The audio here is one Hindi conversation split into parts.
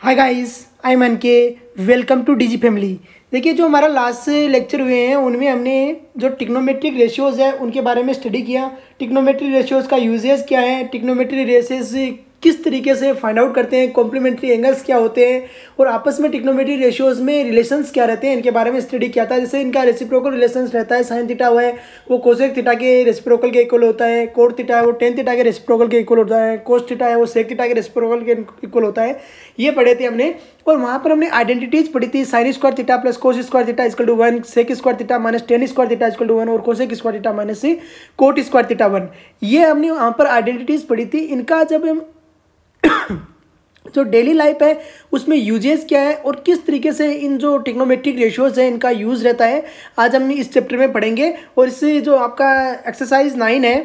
Hi guys, I am NK. Welcome to DG family. देखिए, जो हमारा लास्ट लेक्चर हुए हैं उनमें हमने जो टिग्नोमेट्रिक रेशियोज़ है उनके बारे में स्टडी किया। टिग्नोमेट्रिक रेशियोज़ का यूजेस क्या है, टिग्नोमेट्रिक रेशियोज किस तरीके से फाइंड आउट करते हैं, कॉम्प्लीमेंट्री एंगल्स क्या होते हैं और आपस में टिग्नोमेट्रिक रेशियोज़ में रिलेशंस क्या रहते हैं, इनके बारे में स्टडी किया था। जैसे इनका रेसिप्रोकल रिलेशंस रहता है, साइन थीटा हुआ है वो कोसेक थीटा के रेसिप्रोकल के इक्वल होता है, कोट थीटा है वो टेन थीटा के रेसिप्रोकल के इक्वल होता है, कोस थीटा है वो सेक थीटा के रेसिप्रोकल के इक्वल होता है। ये पढ़े थे हमने। और वहाँ पर हमने आइडेंटिटीज पढ़ी थी, sine square theta plus cos square theta equal to 1, sec square theta minus tan square theta equal to 1 और cosec square theta minus cot square theta 1। ये हमने वहाँ पर आइडेंटिटीज पढ़ी थी। इनका जब हम जो डेली लाइफ है उसमें यूजेस क्या है और किस तरीके से इन जो टिग्नोमेट्रिक रेशियोज है इनका यूज़ रहता है, आज हम इस चैप्टर में पढ़ेंगे। और इससे जो आपका एक्सरसाइज 9 है,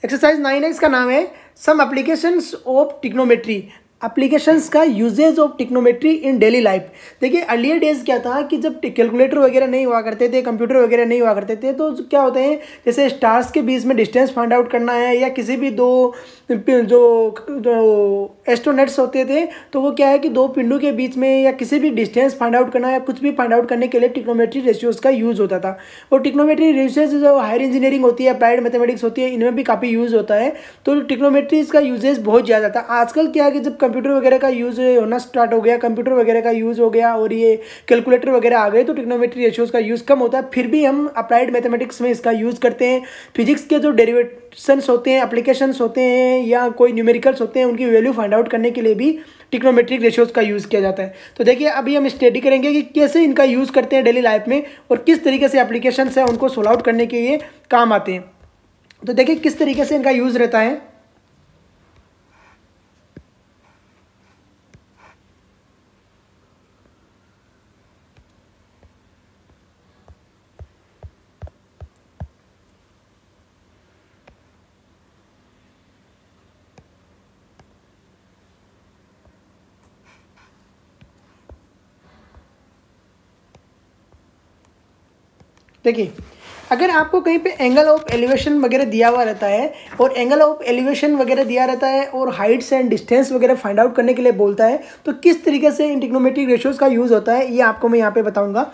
एक्सरसाइज 9 है, इसका नाम है some applications of trigonometry. Applications का usages of trigonometry in daily life. देखिए, अर्लियर डेज क्या था कि जब कैलकुलेटर वगैरह नहीं हुआ करते थे, कंप्यूटर वगैरह नहीं हुआ करते थे, तो क्या होते हैं जैसे स्टार्स के बीच में डिस्टेंस फाइंड आउट करना है या किसी भी दो जो एस्ट्रोनट्स होते थे तो वो क्या है कि दो पिंडों के बीच में या किसी भी डिस्टेंस फाइंड आउट करना या कुछ भी फाइंड आउट करने के लिए टिग्नोमेट्री रेशियोज का यूज़ होता था। और टिग्नोमेट्री रेशियोज जो हायर इंजीनियरिंग होती है, अप्लाइड मैथमेटिक्स होती है, इनमें भी काफ़ी यूज़ होता है। तो टिग्नोमेट्रीज का यूजेज बहुत ज़्यादा था। आजकल क्या है कि जब कंप्यूटर वगैरह का यूज़ होना स्टार्ट हो गया, कंप्यूटर वगैरह का यूज़ हो गया और ये कैलकुलेटर वगैरह आ गए, तो टिग्नोमेट्री रेशियोज का यूज़ कम होता है। फिर भी हम अप्लाइड मैथमेटिक्स में इसका यूज़ करते हैं। फिजिक्स के जो डेरिवेशंस होते हैं, एप्लीकेशंस होते हैं या कोई न्यूमेरिकल्स होते हैं, उनकी वैल्यू फाइंड आउट करने के लिए भी टिग्नोमेट्रिक रेशियोज का यूज़ किया जाता है। तो देखिए, अभी हम स्टडी करेंगे कि कैसे इनका यूज़ करते हैं डेली लाइफ में और किस तरीके से एप्लीकेशंस है उनको सोल्व आउट करने के लिए काम आते हैं। तो देखिए किस तरीके से इनका यूज़ रहता है। देखिए, अगर आपको कहीं पे एंगल ऑफ एलिवेशन वगैरह दिया हुआ रहता है और एंगल ऑफ एलिवेशन वगैरह दिया रहता है और हाइट्स एंड डिस्टेंस वगैरह फाइंड आउट करने के लिए बोलता है, तो किस तरीके से इन टिग्नोमेट्रिक रेशियोज का यूज़ होता है ये आपको मैं यहाँ पे बताऊँगा।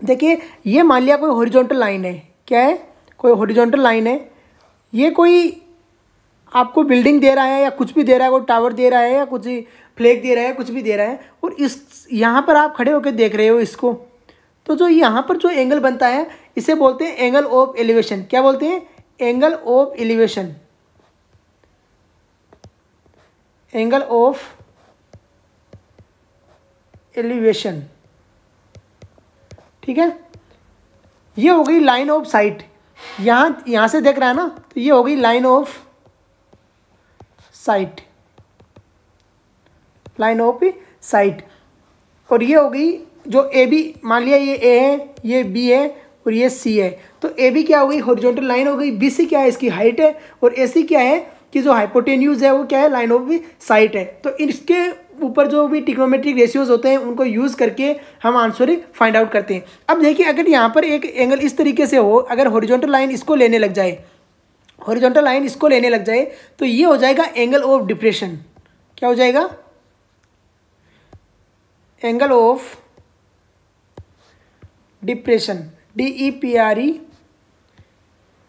देखिए, ये मान लिया कोई हॉरिजॉन्टल लाइन है। क्या है? कोई हॉरिजॉन्टल लाइन है। ये कोई आपको बिल्डिंग दे रहा है या कुछ भी दे रहा है, कोई टावर दे रहा है या कुछ फ्लैग दे रहा है, कुछ भी दे रहा है, और इस यहाँ पर आप खड़े होकर देख रहे हो इसको। तो जो यहाँ पर जो एंगल बनता है इसे बोलते हैं एंगल ऑफ एलिवेशन। क्या बोलते हैं? Angle of elevation. Angle of elevation, ठीक है। ये हो गई लाइन ऑफ साइट। यहाँ से देख रहा है ना, तो ये हो गई line of site, line of site. और ये हो गई जो ए बी, मान लिया ये ए है, ये बी है और ये सी है। तो ए बी क्या हो गई? हॉरिजॉन्टल लाइन हो गई। बी सी क्या है? इसकी हाइट है। और ए सी क्या है कि जो हाइपोटेन्यूज है वो क्या है? लाइन ऑफ साइट है। तो इसके ऊपर जो भी टिग्नोमेट्रिक रेशियोज होते हैं उनको यूज़ करके हम आंसर फाइंड आउट करते हैं। अब देखिए, अगर यहाँ पर एक एंगल इस तरीके से हो, अगर हॉरिजॉन्टल लाइन इसको लेने लग जाए, हॉरिजॉन्टल लाइन इसको लेने लग जाए, तो ये हो जाएगा एंगल ऑफ डिप्रेशन। क्या हो जाएगा? Angle of depression,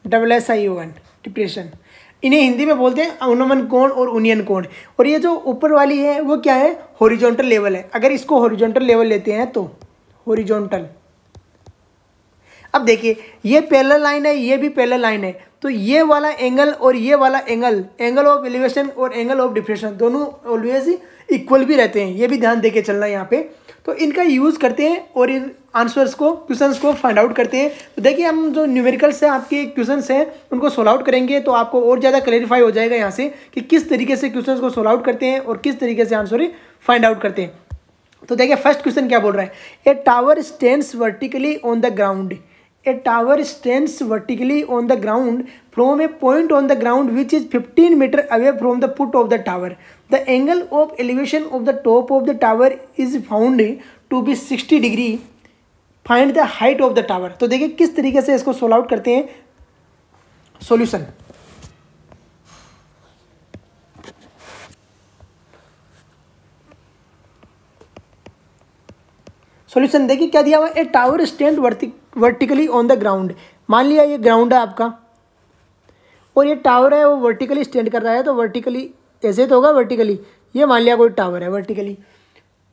DEPRESSION, depression. इन्हें हिंदी में बोलते हैं अनुमान कोण और उन्नयन कोण। और ये जो ऊपर वाली है वो क्या है? हॉरिजॉन्टल लेवल है। अगर इसको हॉरिजॉन्टल लेवल लेते हैं तो हॉरिजॉन्टल। अब देखिए, ये पैरेलल लाइन है, ये भी पैरेलल लाइन है, तो ये वाला एंगल और ये वाला एंगल, एंगल ऑफ एलिवेशन और एंगल ऑफ डिप्रेशन, दोनों ऑलवेज इक्वल भी रहते हैं। ये भी ध्यान देके चलना यहाँ पे। तो इनका यूज़ करते हैं और इन आंसर्स को, क्वेश्चंस को फाइंड आउट करते हैं। तो देखिए, हम जो न्यूमेरिकल्स हैं, आपके क्वेश्चंस हैं, उनको सोल्व आउट करेंगे तो आपको और ज़्यादा क्लैरिफाई हो जाएगा यहाँ से कि किस तरीके से क्वेश्चंस को सोल्व आउट करते हैं और किस तरीके से आंसर फाइंड आउट करते हैं। तो देखिए, फर्स्ट क्वेश्चन क्या बोल रहा है? ए tower stands vertically on the ground. A tower stands vertically on the ground from a point on the ground which is 15 meter away from the foot of the tower. The angle of elevation of the top of the tower is found to be 60 degree. Find the height of the tower. तो देखिए किस तरीके से इसको सोल्व आउट करते हैं। सॉल्यूशन, सॉल्यूशन देखिए क्या दिया हुआ है, ए tower stand vertically on the ground. मान लिया ये ग्राउंड है आपका और ये टावर है वो वर्टिकली स्टैंड कर रहा है, तो वर्टिकली ऐसे तो होगा वर्टिकली, ये मान लिया कोई टावर है vertically.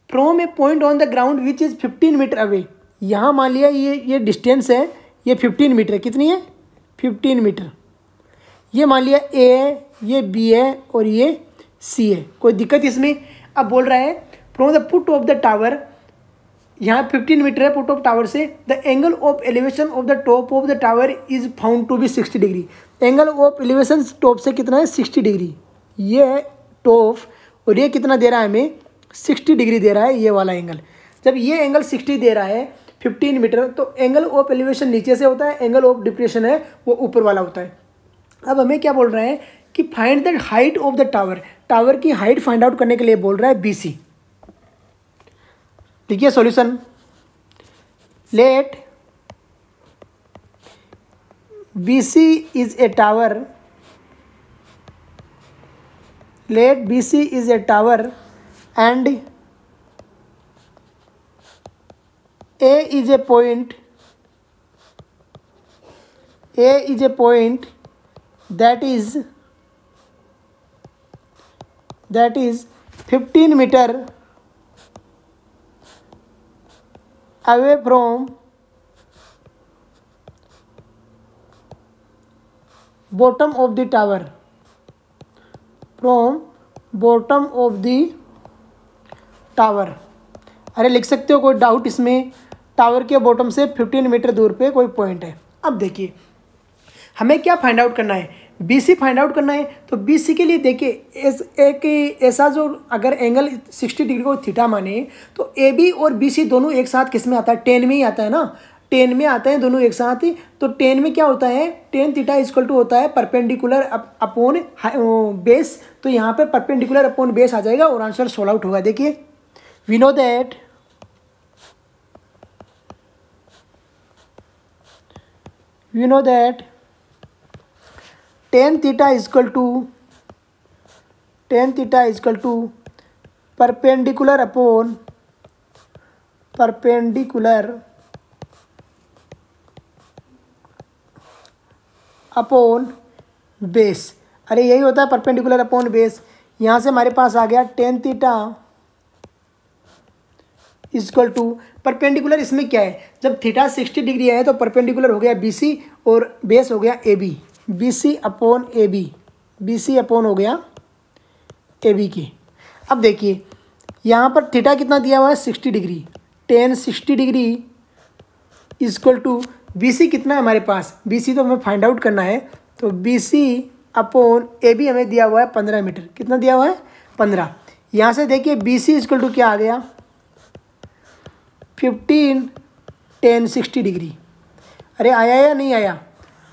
From a point on the ground which is 15 metre away, यहाँ मान लिया ये डिस्टेंस है, ये 15 मीटर, कितनी है 15 मीटर। ये मान लिया ए है, ये बी है और ये सी है, कोई दिक्कत इसमें। अब बोल रहा है from the foot of the tower, यहाँ 15 मीटर है फुट ऑफ टावर से, the angle of elevation of the top of the tower is found to be 60 degree. Angle of elevation top से कितना है 60 डिग्री, ये है टॉप और ये कितना दे रहा है हमें 60 डिग्री दे रहा है ये वाला एंगल। जब ये एंगल 60 दे रहा है 15 मीटर, तो एंगल ऑफ एलिवेशन नीचे से होता है, एंगल ऑफ डिप्रेशन है वो ऊपर वाला होता है। अब हमें क्या बोल रहे हैं कि find the height of the tower, tower की हाइट फाइंड आउट करने के लिए बोल रहा है BC। देखिए solution, let BC is a tower, let BC is a tower and A is a point, A is a point that is 15 meter away from bottom of the tower, from bottom of the tower। अरे लिख सकते हो, कोई डाउट इसमें, टावर के बॉटम से 15 मीटर दूर पे कोई पॉइंट है। अब देखिए हमें क्या फाइंड आउट करना है, BC फाइंड आउट करना है। तो BC के लिए देखिए एक ऐसा जो अगर एंगल 60 डिग्री को थीटा माने, तो AB और BC दोनों एक साथ किस में आता है, टेन में ही आता है ना, टेन में आते हैं दोनों एक साथ ही। तो टेन में क्या होता है, टेन थीटा इक्वल टू होता है परपेंडिकुलर अपॉन बेस, तो यहाँ पर परपेंडिकुलर अपॉन बेस आ जाएगा और आंसर सोल्व आउट होगा। देखिए we know that tan theta is equal to perpendicular upon base. अरे यही होता है परपेंडिकुलर अपॉन बेस। यहाँ से हमारे पास आ गया tan theta equal to perpendicular, इसमें क्या है, जब थीटा 60 डिग्री है तो परपेंडिकुलर हो गया BC और बेस हो गया AB, BC upon AB, BC upon हो गया AB की। अब देखिए यहाँ पर थीटा कितना दिया हुआ है 60 degree, tan 60 degree equal to BC कितना है हमारे पास, BC तो हमें फाइंड आउट करना है, तो BC अपॉन AB हमें दिया हुआ है 15 मीटर, कितना दिया हुआ है 15। यहाँ से देखिए BC इक्वल टू क्या आ गया 15 tan 60 डिग्री। अरे आया या नहीं आया,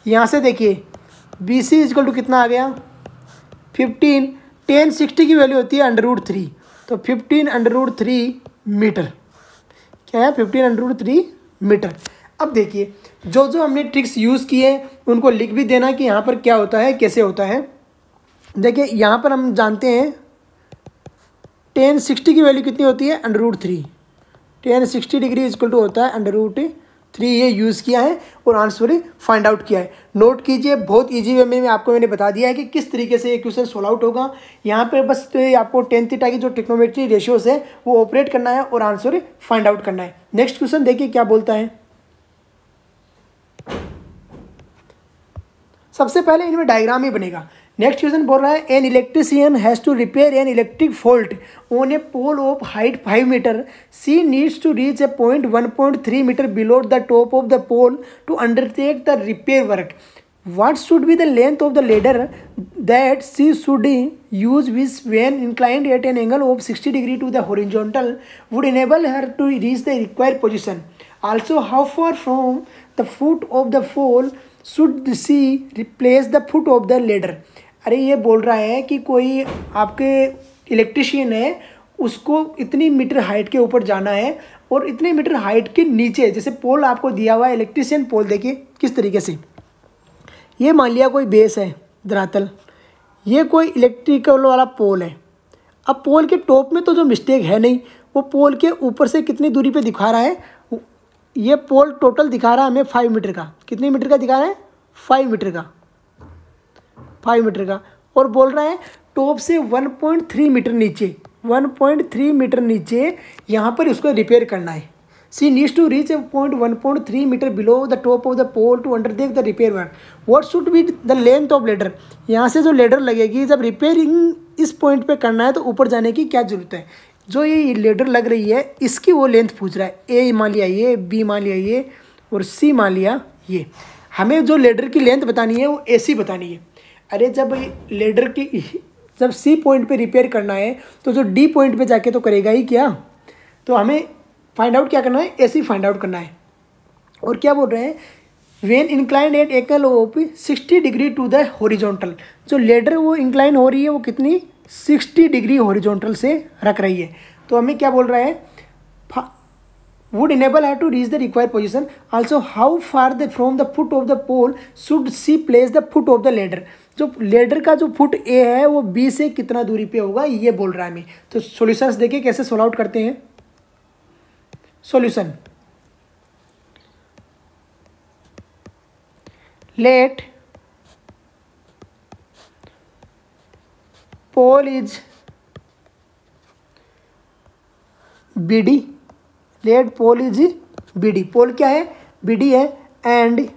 यहाँ से देखिए BC इक्वल टू कितना आ गया 15 tan 60 की वैल्यू होती है √3, तो 15 √3 मीटर, क्या है 15 √3 मीटर। अब देखिए जो जो हमने ट्रिक्स यूज़ किए उनको लिख भी देना कि यहाँ पर क्या होता है कैसे होता है। देखिए यहाँ पर हम जानते हैं tan 60 की वैल्यू कितनी होती है √3, tan 60 डिग्री इक्वल टू होता है √3, ये यूज़ किया है और आंसर फाइंड आउट किया है। नोट कीजिए, बहुत इजी वे में मैंने बता दिया है कि किस तरीके से ये क्वेश्चन सोल्व आउट होगा। यहाँ पे बस आपको tan थीटा की जो ट्रिग्नोमेट्री रेशियोज है वो ऑपरेट करना है और आंसर फाइंड आउट करना है। नेक्स्ट क्वेश्चन देखिए क्या बोलता है। सबसे पहले इनमें डायग्राम ही बनेगा। नेक्स्ट क्वेश्चन बोल रहा है an electrician has to repair an electric fault on a pole of height 5 metre, she needs to reach a point 1.3 metre below the top of the pole to undertake the repair work. What should be the length of the ladder that she should use which when inclined at an angle of 60 degree to the horizontal would enable her to reach the required position? Also, how far from the foot of the pole should she replace the foot of the ladder? अरे ये बोल रहा है कि कोई आपके इलेक्ट्रिशियन है, उसको इतनी मीटर हाइट के ऊपर जाना है और इतने मीटर हाइट के नीचे, जैसे पोल आपको दिया हुआ है इलेक्ट्रिशियन पोल, देखिए किस तरीके से, ये मान लिया कोई बेस है धरातल, ये कोई इलेक्ट्रिकल वाला पोल है। अब पोल के टॉप में तो जो मिस्टेक है नहीं, वो पोल के ऊपर से कितनी दूरी पे दिखा रहा है, ये पोल टोटल दिखा रहा है हमें 5 मीटर का। कितने मीटर का दिखा रहा है? 5 मीटर का, 5 मीटर का। और बोल रहा है टॉप से 1.3 मीटर नीचे, 1.3 मीटर नीचे यहाँ पर इसको रिपेयर करना है। She needs to reach a point 1.3 metre below the top of the pole to undertake the repair work. What should be the length of ladder. यहाँ से जो लेडर लगेगी, जब रिपेयरिंग इस पॉइंट पे करना है तो ऊपर जाने की क्या जरूरत है। जो ये लेडर लग रही है इसकी वो लेंथ पूछ रहा है। ए मान लिया ये, बी मान लिया ये, और सी मान लिया ये। हमें जो लेडर की लेंथ बतानी है वो ए सी बतानी है। अरे जब लेडर की जब सी पॉइंट पे रिपेयर करना है तो जो डी पॉइंट पे जाके तो करेगा ही क्या। तो हमें फाइंड आउट क्या करना है, ए सी फाइंड आउट करना है। और क्या बोल रहे हैं, when inclined at angle of 60 degree to the horizontal. जो लेडर वो इंक्लाइन हो रही है वो कितनी, 60 डिग्री हॉरिजॉन्टल से रख रही है। तो हमें क्या बोल रहा है, would enable her to reach the required position. Also, how far from the foot of the pole should she place the foot of the ladder. जो लेडर का जो फुट ए है वो बी से कितना दूरी पे होगा, ये बोल रहा है हमें। तो सॉल्यूशंस देखिए कैसे सोल्व आउट करते हैं। Solution, let pole is B D, let pole is B D. Pole क्या है, बी डी है। And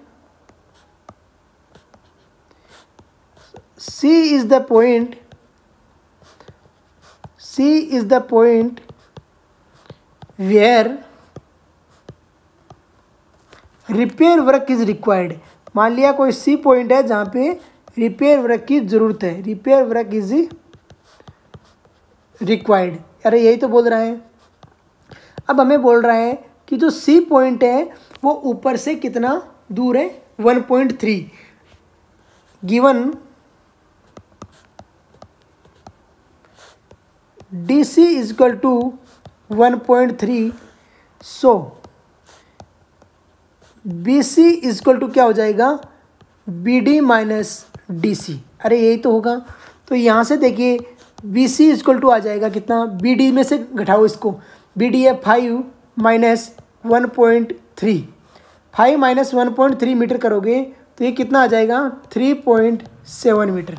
C is the point, C is the point where repair work is required. मान लिया कोई सी पॉइंट है जहाँ पे रिपेयर वर्क की जरूरत है, रिपेयर वर्क इज रिक्वायर्ड। अरे यही तो बोल रहा है। अब हमें बोल रहा है कि जो सी पॉइंट है वो ऊपर से कितना दूर है, 1.3। Given D C is equal to 1.3, so B C is equal to क्या हो जाएगा, B D minus D C. अरे यही तो होगा। तो यहाँ से देखिए B C is equal to आ जाएगा कितना, बी डी में से घटाओ इसको, बी डी है 5 माइनस 1.3, 5 माइनस 1.3 मीटर करोगे तो ये कितना आ जाएगा, 3.7 मीटर।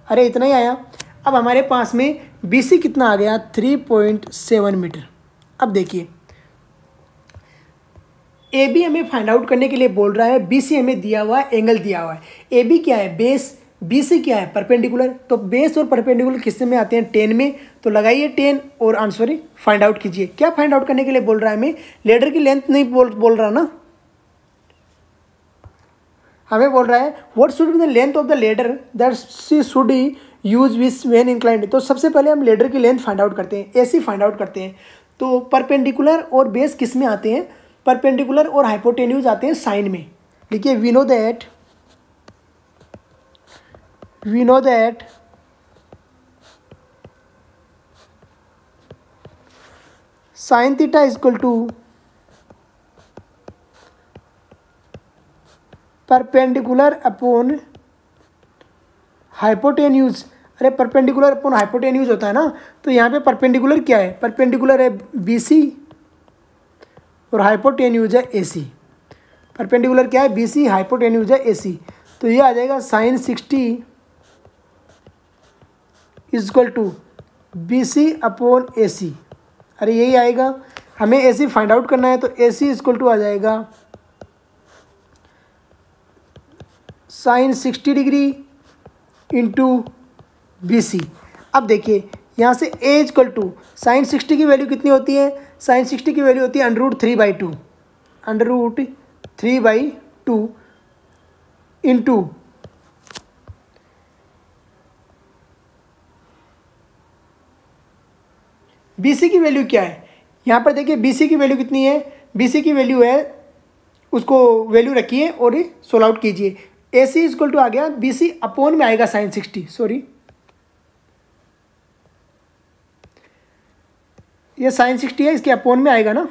अरे इतना ही आया। अब हमारे पास में बी सी कितना आ गया, 3.7 मीटर। अब देखिए ए बी हमें फाइंड आउट करने के लिए बोल रहा है, बी सी हमें दिया हुआ है, एंगल दिया हुआ है। ए बी क्या है, बेस, बी सी क्या है, परपेंडिकुलर। तो बेस और परपेंडिकुलर किससे में आते हैं, 10 में। तो लगाइए 10 और आंसर फाइंड आउट कीजिए। क्या फाइंड आउट करने के लिए बोल रहा है हमें, लेडर की लेंथ नहीं बोल रहा ना, हमें बोल रहा है what should be the length of the ladder that she should use with when inclined. तो सबसे पहले हम लेडर की लेंथ फाइंड आउट करते हैं, ए सी फाइंड आउट करते हैं। तो परपेंडिकुलर और बेस किस में आते हैं, परपेंडिकुलर और हाइपोटेन्यूज आते हैं साइन में। देखिए we know that sine theta is equal to perpendicular upon hypotenuse. अरे परपेंडिकुलर अपॉन हाइपोटेन्यूज होता है ना, तो यहाँ पे परपेंडिकुलर क्या है, परपेंडिकुलर है बी सी और हाइपोटेन्यूज है ए सी। परपेंडिकुलर क्या है, बी सी, हाइपोटेन्यूज है ए सी। तो ये आ जाएगा sine 60 is equal to B C upon A C. अरे यही आएगा। हमें ए सी फाइंड आउट करना है, तो A C is equal to आ जाएगा sine 60 degree into B C. अब देखिए यहाँ से A is equal to sine 60 की वैल्यू कितनी होती है, साइन 60 की वैल्यू होती है √3/2, √3/2 इंटू बी सी की वैल्यू क्या है। यहाँ पर देखिए बी सी की वैल्यू कितनी है, बी सी की वैल्यू है, उसको वैल्यू रखिए और सोल्व आउट कीजिए। ए सी इज इक्वल टू आ गया, बी सी अपॉन में आएगा साइन 60, सॉरी ये साइन 60 है, इसके अपॉन में आएगा ना,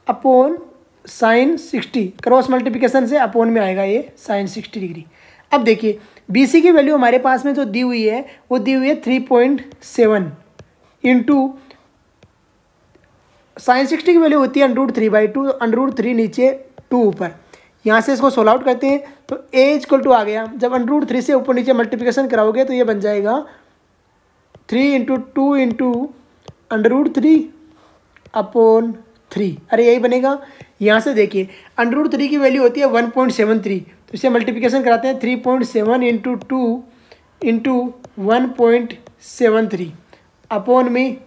अपॉन साइन 60 क्रॉस मल्टीप्लिकेशन से अपॉन में आएगा ये साइन 60 डिग्री। अब देखिए बी सी की वैल्यू हमारे पास में जो दी हुई है वो दी हुई है 3.7 इंटू साइन 60 की वैल्यू होती है √3/2, √3 नीचे 2 ऊपर। यहाँ से इसको सोल्व आउट करते हैं तो a इक्वल टू आ गया। जब √3 से ऊपर नीचे मल्टीप्लिकेशन कराओगे तो ये बन जाएगा 3 × 2 × √3/3। अरे यही बनेगा। यहाँ से देखिए √3 की वैल्यू होती है 1.73, तो इसे मल्टीप्लिकेशन कराते हैं 3.7 × 2 × 1.73 अपॉन में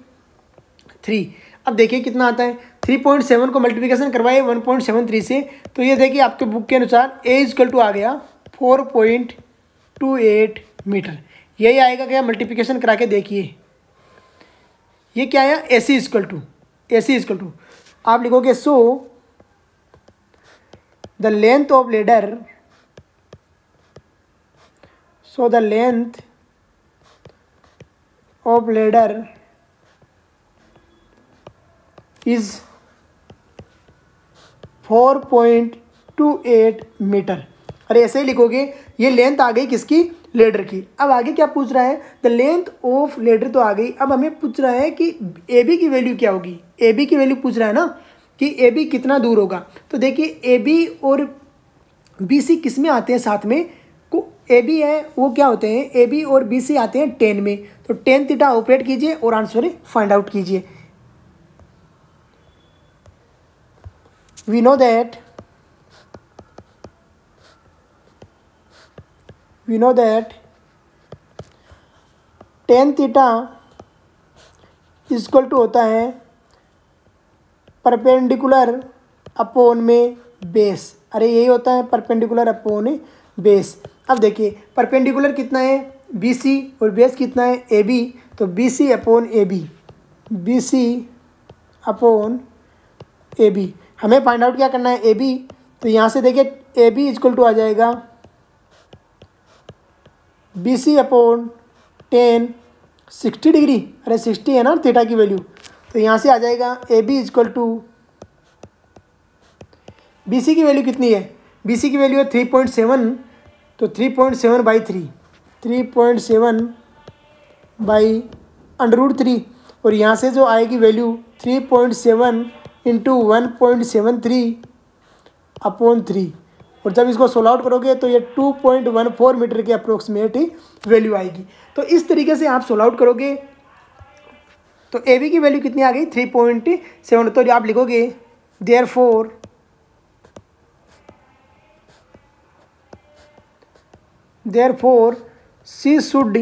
3। अब देखिए कितना आता है, 3.7 को मल्टीप्लिकेशन करवाए 1.73 से, तो ये देखिए आपके बुक के अनुसार a इक्वल टू आ गया 4.28 मीटर। यही आएगा क्या, मल्टीप्लिकेशन करा के देखिए ये क्या आया, AC इक्वल टू आप लिखोगे so the length of ladder is 4.28 metre. अरे ऐसे ही लिखोगे, ये लेंथ आ गई किसकी, लेडर की। अब आगे क्या पूछ रहा है, द लेंथ ऑफ लेडर तो आ गई। अब हमें पूछ रहा है कि ए बी की वैल्यू क्या होगी। ए बी की वैल्यू पूछ रहा है ना कि ए बी कितना दूर होगा। तो देखिए ए बी और बी सी किस में आते हैं साथ में, को ए बी है वो क्या होते हैं, ए बी और बी सी आते हैं टेन में। तो टेन थीटा ऑपरेट कीजिए और आंसर फाइंड आउट कीजिए। We know that tan theta equal to होता है परपेंडिकुलर अपॉन में बेस। अरे यही होता है परपेंडिकुलर अपॉन बेस। अब देखिए परपेंडिकुलर कितना है BC और बेस कितना है AB, तो BC अपॉन AB। हमें फाइंड आउट क्या करना है AB, तो यहाँ से देखिए AB इक्वल टू आ जाएगा BC अपॉन tan 60 डिग्री। अरे 60 है ना थीटा की वैल्यू, तो यहाँ से आ जाएगा AB इक्वल टू BC की वैल्यू कितनी है, BC की वैल्यू है 3.7, तो 3.7/3 और यहाँ से जो आएगी वैल्यू 3.7 × 1.73 अपॉन 3, और जब इसको सोल्व आउट करोगे तो ये 2.14 मीटर के अप्रोक्सीमेट वैल्यू आएगी। तो इस तरीके से आप सोल्व आउट करोगे तो ए बी की वैल्यू कितनी आ गई 3.7। तो आप लिखोगे therefore she should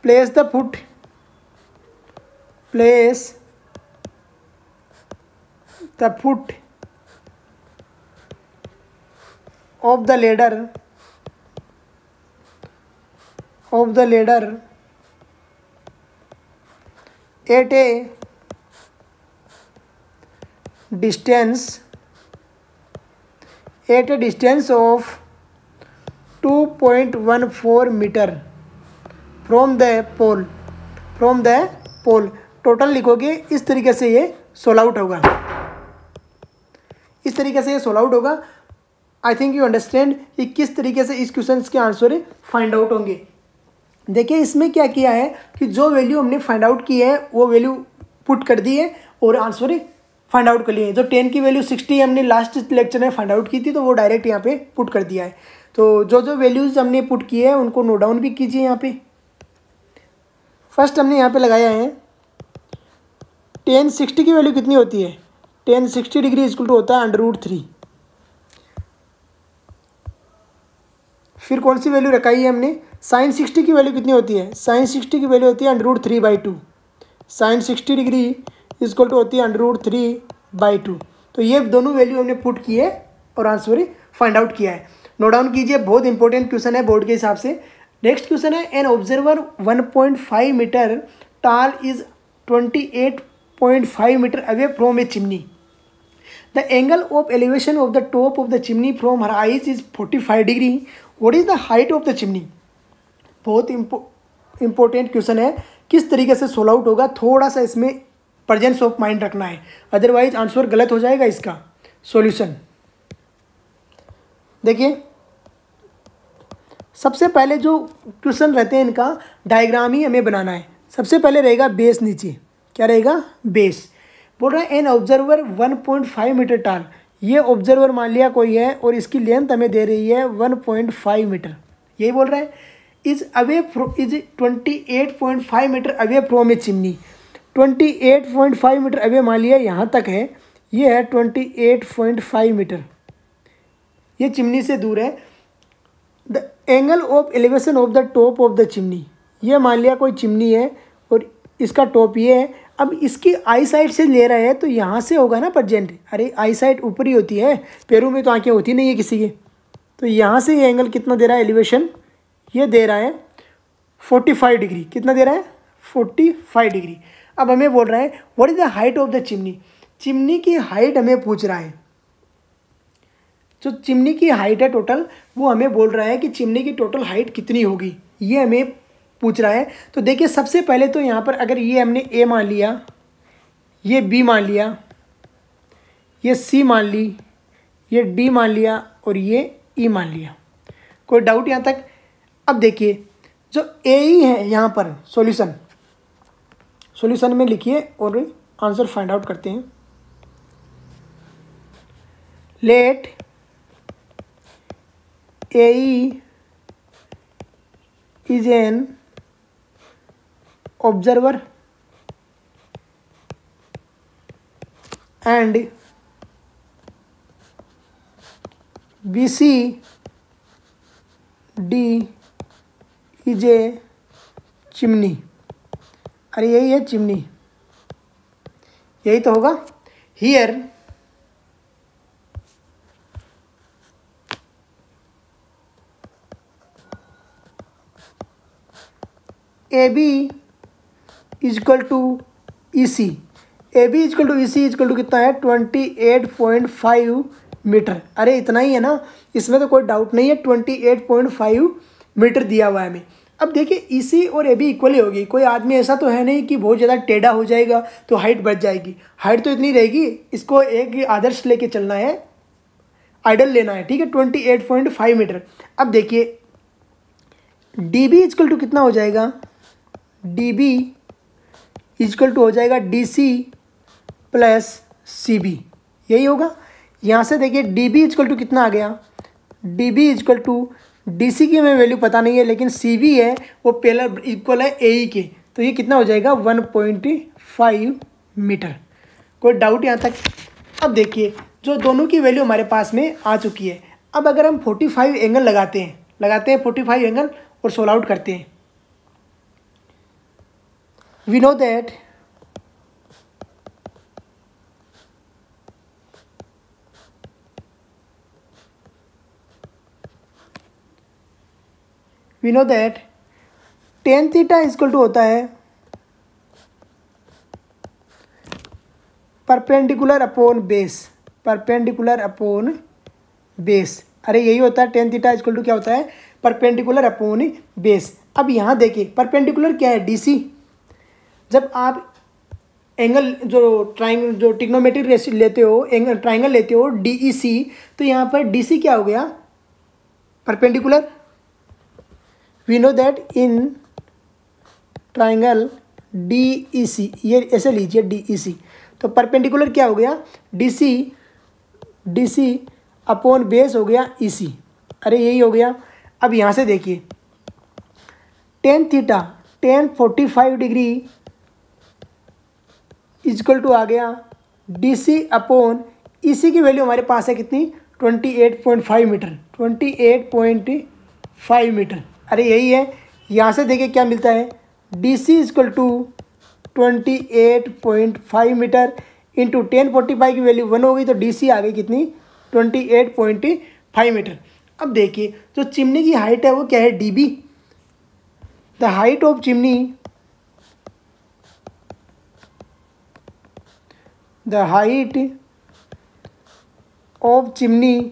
place the foot of the ladder at a distance of 2.14 metre from the pole. Total लिखोगे इस तरीके से ये सोल्व आउट होगा। आई थिंक यू अंडरस्टैंड कि किस तरीके से इस क्वेश्चन के आंसर फाइंड आउट होंगे। देखिए इसमें क्या किया है कि जो वैल्यू हमने फाइंड आउट की है वो वैल्यू पुट कर दी है और आंसर फाइंड आउट कर लिए। जो 10 की वैल्यू 60 हमने लास्ट लेक्चर में फाइंड आउट की थी, तो वो डायरेक्ट यहाँ पे पुट कर दिया है। तो जो वैल्यूज़ हमने पुट की है उनको नोट डाउन भी कीजिए। यहाँ पे फर्स्ट हमने यहाँ पे लगाया है tan 60 की वैल्यू कितनी होती है, tan 60 डिग्री इक्वल टू होता है √3। फिर कौन सी वैल्यू रखाई है हमने, sin 60 की वैल्यू कितनी होती है, sin 60 की वैल्यू होती है √3/2। sin 60 डिग्री इक्वल टू होती है √3/2। तो ये दोनों वैल्यू हमने पुट की है और आंसर फाइंड आउट किया है। नोट डाउन कीजिए, बहुत इंपॉर्टेंट क्वेश्चन है बोर्ड के हिसाब से। नेक्स्ट क्वेश्चन है, an observer 1.5 metre tall is 28.5 metre away from a chimney. The angle of elevation of the top of the chimney from her eyes is 45 degree. What is the height of the chimney. बहुत इंपॉर्टेंट क्वेश्चन है किस तरीके से सोल्व आउट होगा, थोड़ा सा इसमें प्रेजेंस ऑफ माइंड रखना है, अदरवाइज आंसर गलत हो जाएगा इसका। सॉल्यूशन देखिए, सबसे पहले जो क्वेश्चन रहते हैं इनका डायग्राम ही हमें बनाना है। सबसे पहले रहेगा बेस, नीचे क्या रहेगा, बेस। बोल रहा है एन ऑब्जर्वर 1.5 मीटर टाल, ये ऑब्जर्वर मान लिया कोई है और इसकी लेंथ हमें दे रही है 1.5 मीटर, यही बोल रहा है। Is 28.5 metre away from a chimney, 28.5 metre away मान लिया यहाँ तक है, ये है 28.5 मीटर, ये चिमनी से दूर है। The angle of elevation of the top of the chimney, ये मान लिया कोई चिमनी है और इसका टॉप ये है। अब इसकी आई साइड से ले रहा है तो यहाँ से होगा ना प्रेजेंट, अरे आई साइड ऊपर ही होती है, पैरों में तो आंखें होती नहीं है किसी के, तो यहाँ से ये एंगल कितना दे रहा है एलिवेशन, ये दे रहा है 45 डिग्री, कितना दे रहा है 45 डिग्री। अब हमें बोल रहा है what is the height of the chimney, chimney की हाइट हमें पूछ रहा है। जो चिमनी की हाइट है टोटल, वो हमें बोल रहा है कि चिमनी की टोटल हाइट कितनी होगी, ये हमें पूछ रहा है। तो देखिए सबसे पहले तो यहाँ पर अगर ये हमने ए मान लिया, ये बी मान लिया, ये सी मान ली, ये डी मान लिया और ये ई मान लिया, कोई डाउट यहाँ तक। अब देखिए जो ए ई है यहाँ पर सॉल्यूशन में लिखिए और आंसर फाइंड आउट करते हैं। Let A E is an observer and BC D is a chimney, अरे यही है चिमनी, यही तो होगा। Here AB is equal to E C, A B is equal to E C is equal to कितना है 28.5 मीटर, अरे इतना ही है ना, इसमें तो कोई डाउट नहीं है, 28.5 मीटर दिया हुआ है हमें। अब देखिए ई सी और ए बी इक्वल ही होगी, कोई आदमी ऐसा तो है नहीं कि बहुत ज़्यादा टेढ़ा हो जाएगा तो हाइट बढ़ जाएगी, हाइट तो इतनी रहेगी, इसको एक आदर्श लेके चलना है, आइडल लेना है, ठीक है 28.5 मीटर। अब देखिए डी बी इजकल टू कितना हो जाएगा, डी बी इजकल टू हो जाएगा D C plus C B, यही होगा। यहाँ से देखिए डी बी इजकल टू कितना आ गया, D B is equal to D C की हमें वैल्यू पता नहीं है, लेकिन सी बी है वो पहला इक्वल है ए ई के, तो ये कितना हो जाएगा 1.5 मीटर। कोई डाउट यहाँ तक। अब देखिए जो दोनों की वैल्यू हमारे पास में आ चुकी है, अब अगर हम 45 एंगल लगाते हैं 45 एंगल और सोल्व आउट करते हैं। We know that tan theta equal to होता है परपेंडिकुलर अपॉन बेस, अरे यही होता है tan थीटा इक्वल टू क्या होता है परपेंडिकुलर अपॉन बेस। अब यहाँ देखिए परपेंडिकुलर क्या है DC, जब आप एंगल जो ट्रिग्नोमेट्रिक रेशियो लेते हो, ट्राइंगल लेते हो DEC, तो यहाँ पर DC क्या हो गया perpendicular. We know that in triangle DEC, ये ऐसे लीजिए DEC, तो परपेंडिकुलर क्या हो गया DC अपॉन बेस हो गया EC, अरे यही हो गया। अब यहाँ से देखिए tan theta tan 45 degree is equal to आ गया DC अपॉन EC की वैल्यू हमारे पास है कितनी 28.5 मीटर, अरे यही है। यहाँ से देखिए क्या मिलता है DC is equal to 28.5 metre into 1045 की वैल्यू 1 हो गई, तो DC आ गई कितनी 28.5 मीटर। अब देखिए जो चिमनी की हाइट है वो क्या है DB, the height of chimney, the height of chimney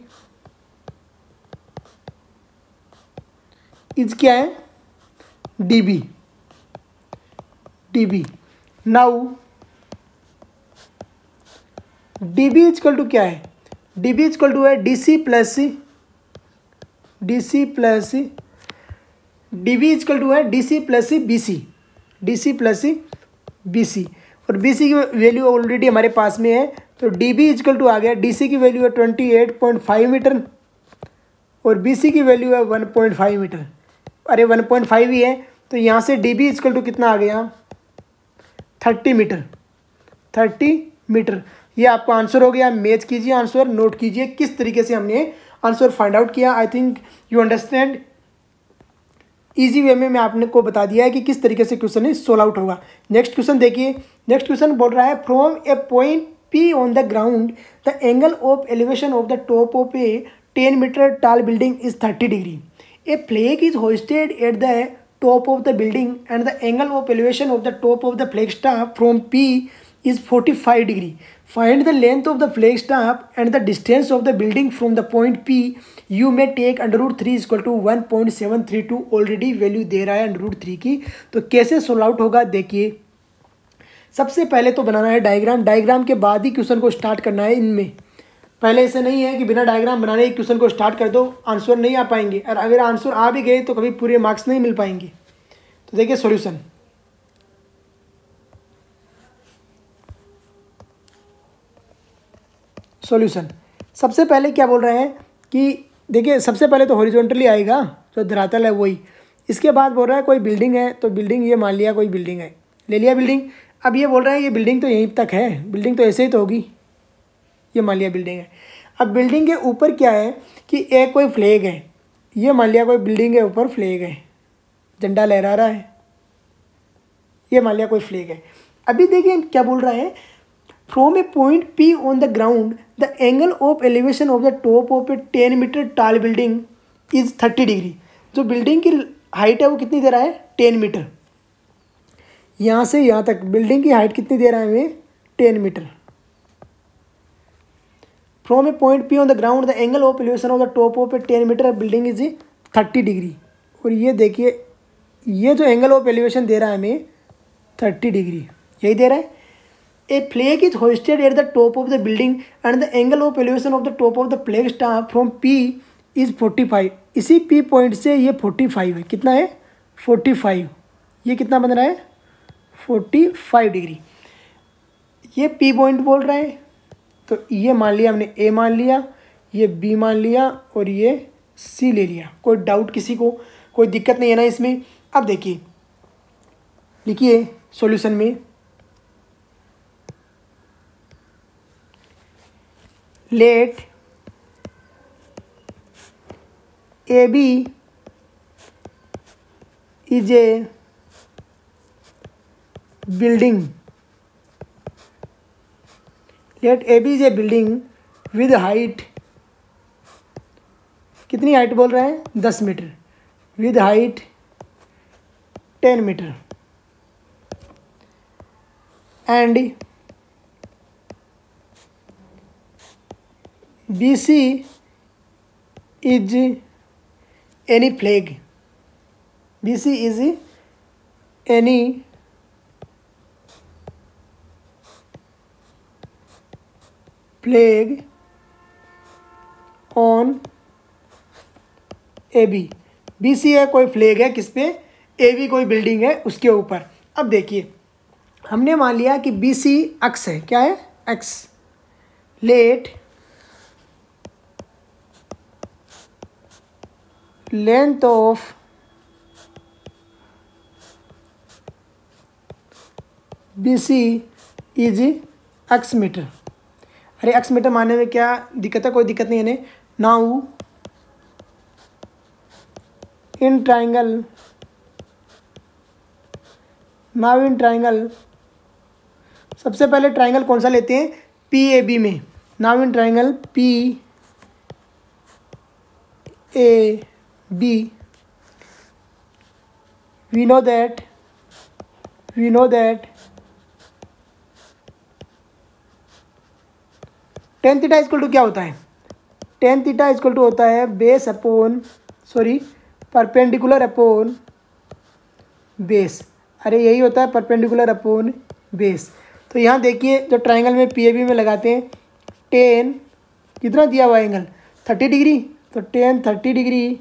is क्या है DB, dB। Now dB is equal to क्या है, dB इजकल टू है dB प्लस BC और BC की वैल्यू ऑलरेडी हमारे पास में है, तो dB इजकल टू आ गया, DC की वैल्यू है 28.5 मीटर और BC की वैल्यू है 1.5 मीटर। अरे 1.5 ही है, तो यहाँ से dB इजकल टू कितना आ गया, 30 मीटर। ये आपका आंसर हो गया। मैच कीजिए आंसर, नोट कीजिए किस तरीके से हमने आंसर फाइंड आउट किया। I think you understand. Easy way में मैं आपने को बता दिया है कि किस तरीके से क्वेश्चन सोल्व आउट होगा। नेक्स्ट क्वेश्चन देखिए। नेक्स्ट क्वेश्चन बोल रहा है from a point P on the ground the angle of elevation of the top of a 10 metre tall building is 30 degree. A flag is hoisted at the top of the building and the angle of elevation of the top of the flagstaff from P is 45 degree. Find the length of the flagstaff and the distance of the building from the point P. You may take under root 3 is equal to 1.732. Already value दे रहा है अंडर रूट 3 की। तो कैसे सोल्व आउट होगा देखिए। सबसे पहले तो बनाना है डायग्राम, डायग्राम के बाद ही क्वेश्चन को स्टार्ट करना है। इनमें पहले ऐसे नहीं है कि बिना डायग्राम बनाने क्वेश्चन को स्टार्ट कर दो, आंसर नहीं आ पाएंगे, और अगर आंसर आ भी गए तो कभी पूरे मार्क्स नहीं मिल पाएंगे। तो देखिए सॉल्यूशन। सबसे पहले क्या बोल रहे हैं कि देखिए सबसे पहले तो हॉरिजॉन्टली आएगा, जो धरातल है वही। इसके बाद बोल रहा है कोई बिल्डिंग है, तो बिल्डिंग ये मान लिया कोई बिल्डिंग है, ले लिया बिल्डिंग। अब ये बोल रहा है ये बिल्डिंग तो यहीं तक है, बिल्डिंग तो ऐसे ही तो होगी, ये मान लिया बिल्डिंग है। अब बिल्डिंग के ऊपर क्या है कि एक कोई फ्लैग है, ये मान लिया कोई बिल्डिंग के ऊपर फ्लैग है, झंडा लहरा रहा है, ये मान लिया कोई फ्लैग है। अभी देखिए क्या बोल रहा है from a point P on the ground the angle of elevation of the top of a 10 metre tall building is 30 degree. जो बिल्डिंग की हाइट है वो कितनी दे रहा है, 10 मीटर। यहाँ से यहाँ तक बिल्डिंग की हाइट कितनी दे रहा है हमें, 10 metre. From a point P on the ground the angle of elevation of the top of a 10 metre building is 30 degree. और ये देखिए ये जो एंगल ऑफ एलिवेशन दे रहा है हमें 30 डिग्री, यही दे रहा है। A flag is hoisted at the top of the building and the angle of elevation of the top of the flag staff from P is 45। इसी P पॉइंट से ये 45 है, कितना है 45, ये कितना बन रहा है 45 डिग्री। ये P पॉइंट बोल रहा है, तो ये मान लिया हमने A मान लिया, ये B मान लिया और ये C ले लिया। कोई डाउट किसी को, कोई दिक्कत नहीं है ना इसमें। अब देखिए लिखिए सॉल्यूशन में let AB is a building, let AB is a building with height, कितनी हाइट बोल रहे हैं 10 metre, with height 10 metre and BC is any flag, BC is any flag on AB। BC है कोई फ्लैग है किस पे, AB कोई बिल्डिंग है उसके ऊपर। अब देखिए हमने मान लिया कि BC अक्स है, क्या है x. Let length of BC is x metre. अरे एक्स मीटर मानने में क्या दिक्कत है, कोई दिक्कत नहीं है। नाउ इन ट्राइंगल सबसे पहले ट्राइंगल कौन सा लेते हैं, PAB में। Now in triangle PAB we know that tan theta equal to क्या होता है, tan थीटा इक्वल टू होता है परपेंडिकुलर अपॉन बेस। अरे यही होता है परपेंडिकुलर अपॉन बेस। तो यहाँ देखिए जो ट्राइंगल में PAB में लगाते हैं, टेन कितना दिया हुआ एंगल 30 डिग्री, तो टेन 30 डिग्री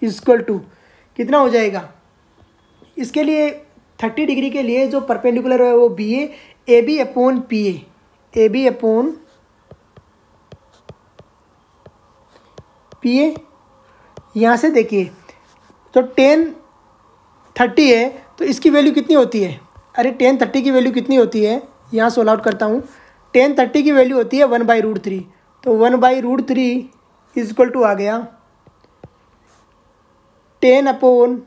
इक्वल टू कितना हो जाएगा, इसके लिए 30 डिग्री के लिए जो परपेंडिकुलर है वो BA, AB upon PA, AB upon PA। यहाँ से देखिए तो 1030 है तो इसकी वैल्यू कितनी होती है, अरे 1030 की वैल्यू कितनी होती है, यहाँ सोल्व आउट करता हूँ। 1030 की वैल्यू होती है 1/√3, तो 1/√3 इक्वल टू आ गया 10 अपॉन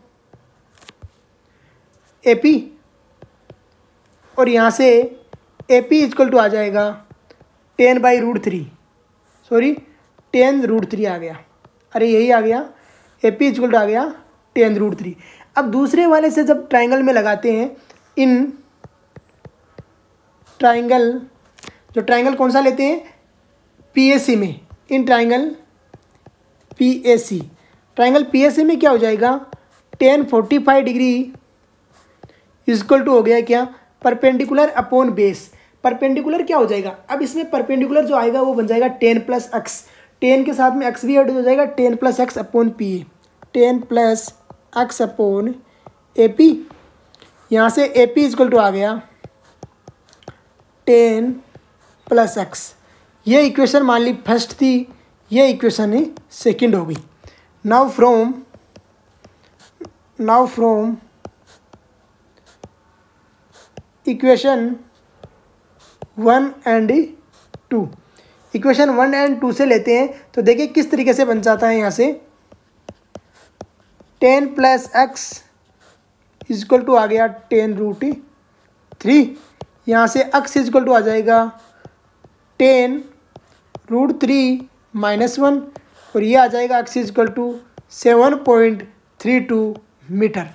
AP, और यहाँ से AP इक्वल टू आ जाएगा 10/√3, सॉरी 10√3 आ गया, अरे यही आ गया, AP इक्वल टू आ गया 10√3। अब दूसरे वाले से जब ट्राइंगल में लगाते हैं, इन ट्राइंगल, जो ट्राइंगल कौन सा लेते हैं PAC में, in triangle PAC, triangle PAC में क्या हो जाएगा 1045 डिग्री इक्वल टू हो गया क्या, परपेंडिकुलर अपॉन बेस। परपेंडिकुलर क्या हो जाएगा, अब इसमें परपेंडिकुलर जो आएगा वो बन जाएगा 10 + x, 10 के साथ में x भी ऐड हो जाएगा, 10 + x upon PA, 10 + x upon AP। यहाँ से AP इक्वल टू आ गया 10 + x। ये इक्वेशन मान ली फर्स्ट थी, ये इक्वेशन ही सेकंड हो गई। Now from equation 1 and 2, equation 1 and 2 से लेते हैं तो देखिए किस तरीके से बन जाता है। यहाँ से 10 + x इक्वल टू आ गया 10√3, यहाँ से x इक्वल टू आ जाएगा 10√3 - 1, और ये आ जाएगा x equal to 7.32 metre.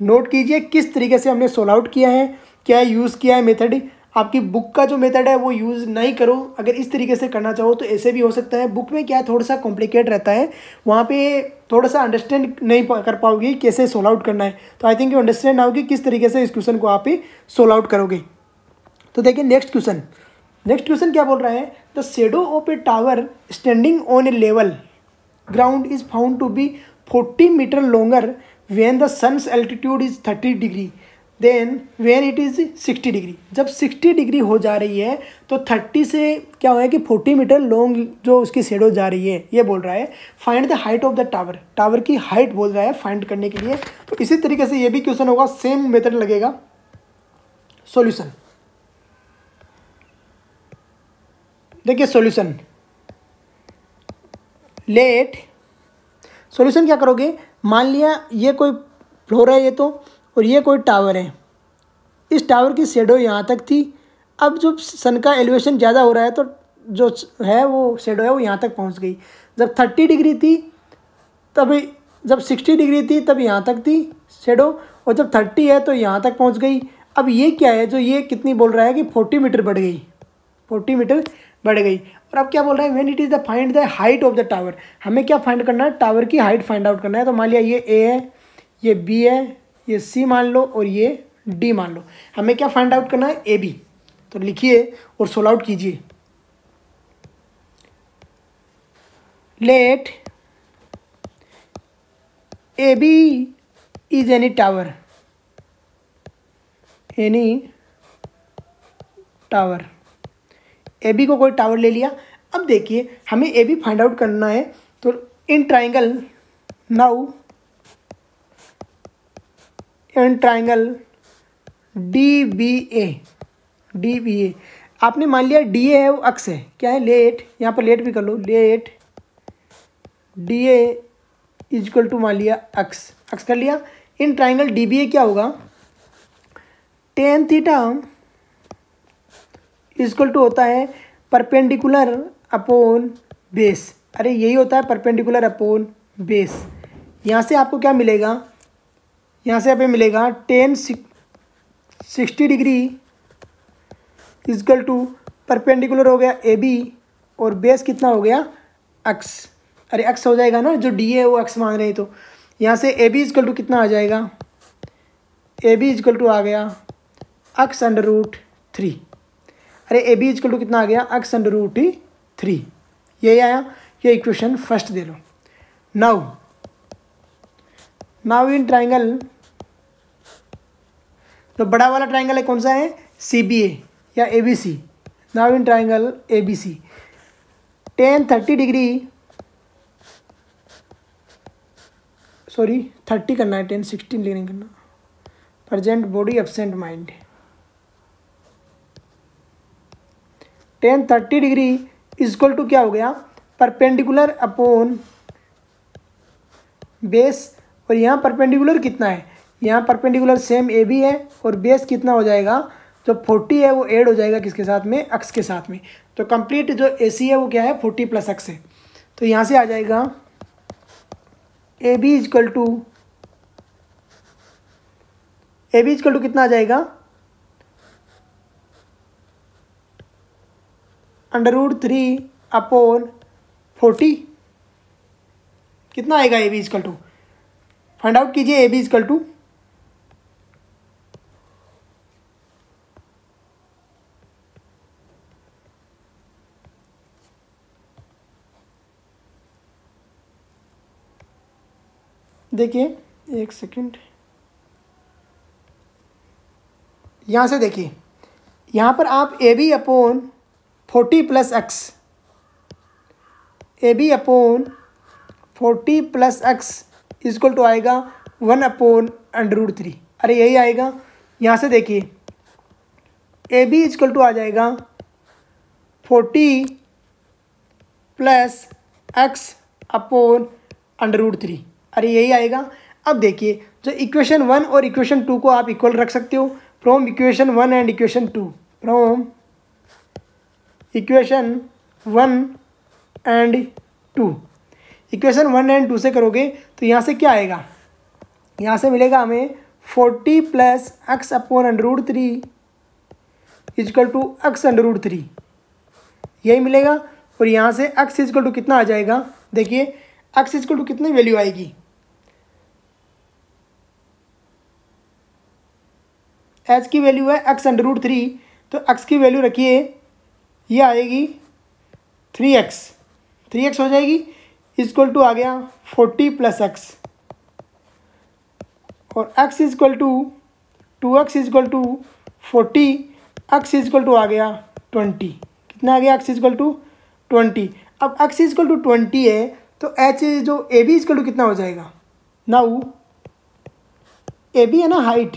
Note कीजिए किस तरीके से हमने सोल्व आउट किया है, क्या यूज़ किया है मेथड। आपकी बुक का जो मेथड है वो यूज़ नहीं करो, अगर इस तरीके से करना चाहो तो ऐसे भी हो सकता है। बुक में क्या थोड़ा सा कॉम्प्लिकेट रहता है, वहाँ पे थोड़ा सा अंडरस्टैंड नहीं कर पाओगे कैसे सोल्व आउट करना है। तो आई थिंक यू अंडरस्टैंड आओगे किस तरीके से इस क्वेश्चन को आप सोल्व आउट करोगे। तो देखिए नेक्स्ट क्वेश्चन क्या बोल रहा है, the shadow of a tower standing on a level ground is found to be 40 metre longer when the sun's altitude is 30 degree then when it is 60 degree. जब 60 डिग्री हो जा रही है तो 30 से क्या हुआ है कि 40 मीटर लॉन्ग जो उसकी शेडो जा रही है, ये बोल रहा है find the height of the tower, tower की हाइट बोल रहा है फाइंड करने के लिए। तो इसी तरीके से ये भी क्वेश्चन होगा, सेम मेथड लगेगा। सॉल्यूशन देखिए, सॉल्यूशन लेट, सॉल्यूशन क्या करोगे, मान लिया ये कोई फ्लोर है ये तो, और ये कोई टावर है, इस टावर की शेडो यहाँ तक थी। अब जब सन का एलिवेशन ज़्यादा हो रहा है तो जो है वो शेडो है वो यहाँ तक पहुँच गई। जब 30 डिग्री थी तभी, जब 60 डिग्री थी तब यहाँ तक थी शेडो, और जब 30 है तो यहाँ तक पहुँच गई। अब ये क्या है, जो ये कितनी बोल रहा है कि 40 मीटर बढ़ गई, 40 मीटर बढ़ गई। और अब क्या बोल रहा है, when it is the find the height of the tower, हमें क्या फाइंड करना है, टावर की हाइट फाइंड आउट करना है। तो मान लिया ये A है, ये B है, ये C मान लो और ये D मान लो। हमें क्या फाइंड आउट करना है, AB। तो लिखिए और सोल्व आउट कीजिए। Let AB is any tower, AB को कोई टावर ले लिया। अब देखिए हमें AB फाइंड आउट करना है, तो in triangle now in triangle DBA आपने मान लिया DA है वो अक्स है, क्या है लेट, यहाँ पर लेट भी कर लो, लेट DA इक्वल टू मान लिया अक्स कर लिया। इन ट्राइंगल DBA क्या होगा, tan थीटा इक्वल टू होता है परपेंडिकुलर अपॉन बेस। अरे यही होता है परपेंडिकुलर अपॉन बेस। यहाँ से आपको क्या मिलेगा, यहाँ से यहाँ पे मिलेगा 60 डिग्री इक्वल टू परपेंडिकुलर हो गया AB और बेस कितना हो गया एक्स। अरे एक्स हो जाएगा ना, जो D है वो एक्स मान रहे हैं, तो यहाँ से AB इक्वल टू कितना आ जाएगा ए बी इजकल टू आ गया x अंडर रूट 3। अरे ए बी इजकल टू कितना आ गया x अंडर रूट 3, यही आया। ये equation first they low. Now in triangle, जो बड़ा वाला ट्राइंगल है कौन सा है, CBA या ABC। Now in triangle ABC tan 30 degree, sorry 30 करना है, 10 16 नहीं करना। Present body absent mind. tan 30 degree is equal to क्या हो गया, परपेंडिकुलर अपॉन बेस। और यहाँ परपेंडिकुलर कितना है, यहाँ परपेंडिकुलर सेम ए बी है और बेस कितना हो जाएगा, जो 40 है वो ऐड हो जाएगा किसके साथ में, एक्स के साथ में। तो कंप्लीट जो ए सी है वो क्या है 40 प्लस एक्स है। तो यहाँ से आ जाएगा ए बी इजकल टू कितना आ जाएगा, अंडर रूट 3 अपॉन 40। कितना आएगा A B is equal to, find out कीजिए। ए बी इजकल टू देखिए, एक सेकंड, यहाँ से देखिए, यहाँ पर आप A B upon 40 plus x, A B upon 40 plus x is equal to आएगा 1 अपॉन अंडर रूट 3। अरे यही आएगा। यहाँ से देखिए ए बी इजक्वल टू आ जाएगा 40 plus x upon under root 3। अरे यही आएगा। अब देखिए, जो इक्वेशन 1 और इक्वेशन 2 को आप इक्वल रख सकते हो from equation 1 and equation 2, from equation 1 and 2। Equation 1 and 2 से करोगे तो यहाँ से क्या आएगा, यहाँ से मिलेगा हमें 40 plus x upon under root 3 is equal to x under root 3, यही मिलेगा। और यहाँ से एक्स इजकल टू कितना आ जाएगा, देखिए एक्स इजकल टू कितनी वैल्यू आएगी, एच की वैल्यू है एक्स अंडर रूट 3, तो एक्स की वैल्यू रखिए, ये आएगी 3x हो जाएगी, इजक्वल टू आ गया 40 प्लस एक्स, और x is equal to 2x is equal to 40, x is equal to आ गया 20। कितना आ गया, x इजक्वल टू 20। अब x इजक्वल टू 20 है तो h जो ए बी इजक्वल टू कितना हो जाएगा, नाउ ए बी है ना हाइट,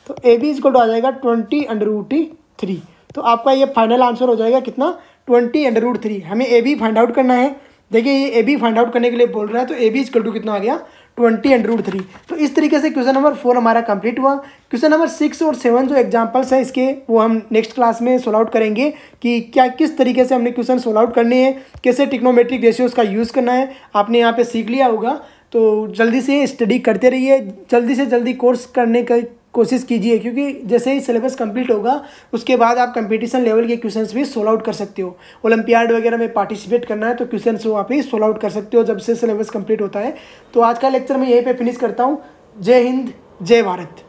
तो ए बी इजक्वल टू आ जाएगा 20 अंडर रूट 3। तो आपका ये फाइनल आंसर हो जाएगा कितना, 20 अंडर रूट 3। हमें ए बी फाइंड आउट करना है। देखिए ये ए बी फाइंड आउट करने के लिए बोल रहा है, तो ए बी इजक्वल टू कितना आ गया, 20 अंडर रूट 3। तो इस तरीके से क्वेश्चन नंबर 4 हमारा कंप्लीट हुआ। क्वेश्चन नंबर 6 और 7 जो एग्जांपल्स हैं इसके, वो हम नेक्स्ट क्लास में सोल्व आउट करेंगे कि क्या किस तरीके से हमने क्वेश्चन सोल्व आउट करने हैं, कैसे ट्रिग्नोमेट्रिक रेशियोज का यूज़ करना है, आपने यहाँ पे सीख लिया होगा। तो जल्दी से स्टडी करते रहिए, जल्दी से जल्दी कोर्स करने का कोशिश कीजिए, क्योंकि जैसे ही सिलेबस कंप्लीट होगा उसके बाद आप कंपटीशन लेवल के क्वेश्चंस भी सोल्व आउट कर सकते हो। ओलंपियाड वगैरह में पार्टिसिपेट करना है तो क्वेश्चंस वो आप ही सोल्व आउट कर सकते हो जब से सिलेबस कंप्लीट होता है। तो आज का लेक्चर मैं यहीं पे फिनिश करता हूँ। जय हिंद, जय भारत।